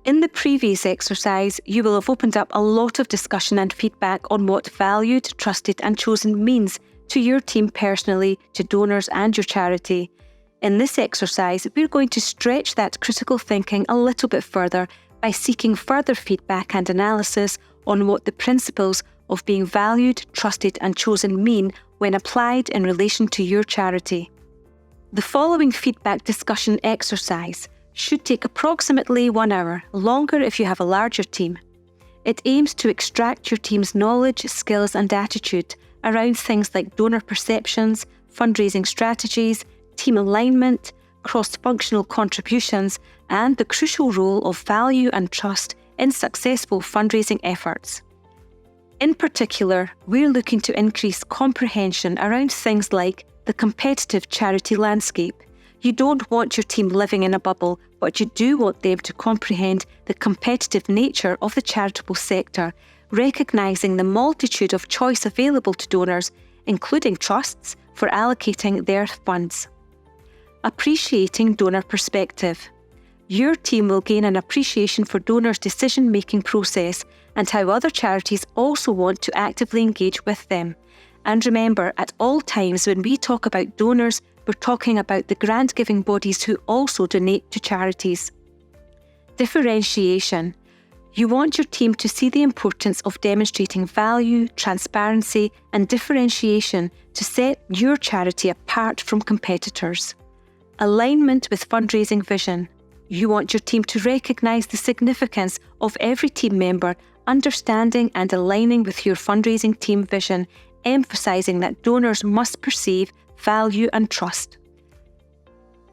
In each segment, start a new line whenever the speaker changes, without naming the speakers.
In the previous exercise, you will have opened up a lot of discussion and feedback on what valued, trusted and chosen means to your team personally, to donors and your charity. In this exercise, we're going to stretch that critical thinking a little bit further by seeking further feedback and analysis on what the principles of being valued, trusted and chosen mean when applied in relation to your charity. The following feedback discussion exercise should take approximately 1 hour, longer if you have a larger team. It aims to extract your team's knowledge, skills and attitude around things like donor perceptions, fundraising strategies, team alignment, cross-functional contributions, and the crucial role of value and trust in successful fundraising efforts. In particular, we're looking to increase comprehension around things like the competitive charity landscape. You don't want your team living in a bubble, but you do want them to comprehend the competitive nature of the charitable sector, recognising the multitude of choice available to donors, including trusts, for allocating their funds. Appreciating donor perspective. Your team will gain an appreciation for donors' decision-making process and how other charities also want to actively engage with them. And remember, at all times when we talk about donors, we're talking about the grant-giving bodies who also donate to charities. Differentiation. You want your team to see the importance of demonstrating value, transparency, and differentiation to set your charity apart from competitors. Alignment with fundraising vision. You want your team to recognise the significance of every team member understanding and aligning with your fundraising team vision, emphasising that donors must perceive value and trust.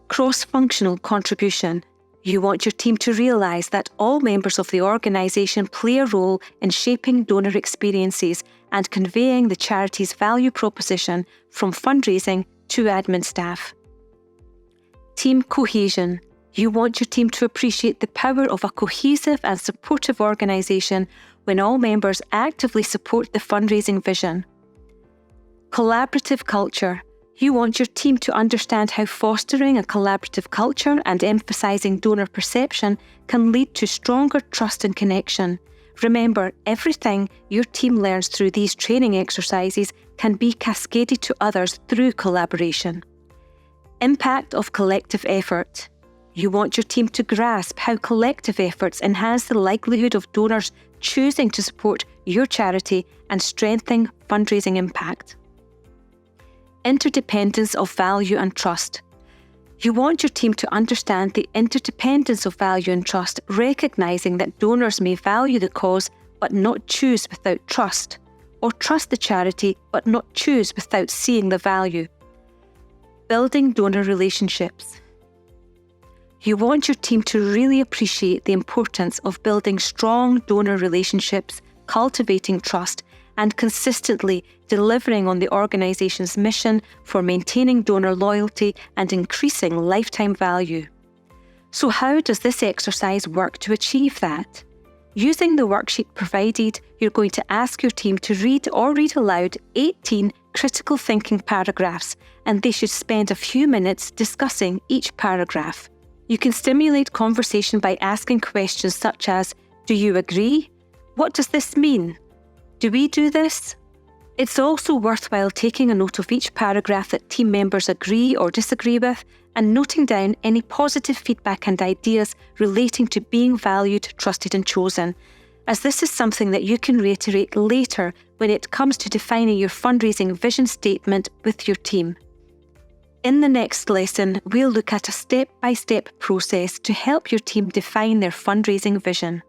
Cross-functional contribution. You want your team to realise that all members of the organisation play a role in shaping donor experiences and conveying the charity's value proposition from fundraising to admin staff. Team cohesion. You want your team to appreciate the power of a cohesive and supportive organisation when all members actively support the fundraising vision. Collaborative culture. You want your team to understand how fostering a collaborative culture and emphasising donor perception can lead to stronger trust and connection. Remember, everything your team learns through these training exercises can be cascaded to others through collaboration. Impact of collective effort. You want your team to grasp how collective efforts enhance the likelihood of donors choosing to support your charity and strengthen fundraising impact. Interdependence of value and trust. You want your team to understand the interdependence of value and trust, recognising that donors may value the cause but not choose without trust, or trust the charity but not choose without seeing the value. Building donor relationships. You want your team to really appreciate the importance of building strong donor relationships, cultivating trust, and consistently delivering on the organisation's mission for maintaining donor loyalty and increasing lifetime value. So how does this exercise work to achieve that? Using the worksheet provided, you're going to ask your team to read or read aloud 18 critical thinking paragraphs, and they should spend a few minutes discussing each paragraph. You can stimulate conversation by asking questions such as, do you agree? What does this mean? Do we do this? It's also worthwhile taking a note of each paragraph that team members agree or disagree with and noting down any positive feedback and ideas relating to being valued, trusted and chosen, as this is something that you can reiterate later when it comes to defining your fundraising vision statement with your team. In the next lesson, we'll look at a step-by-step process to help your team define their fundraising vision.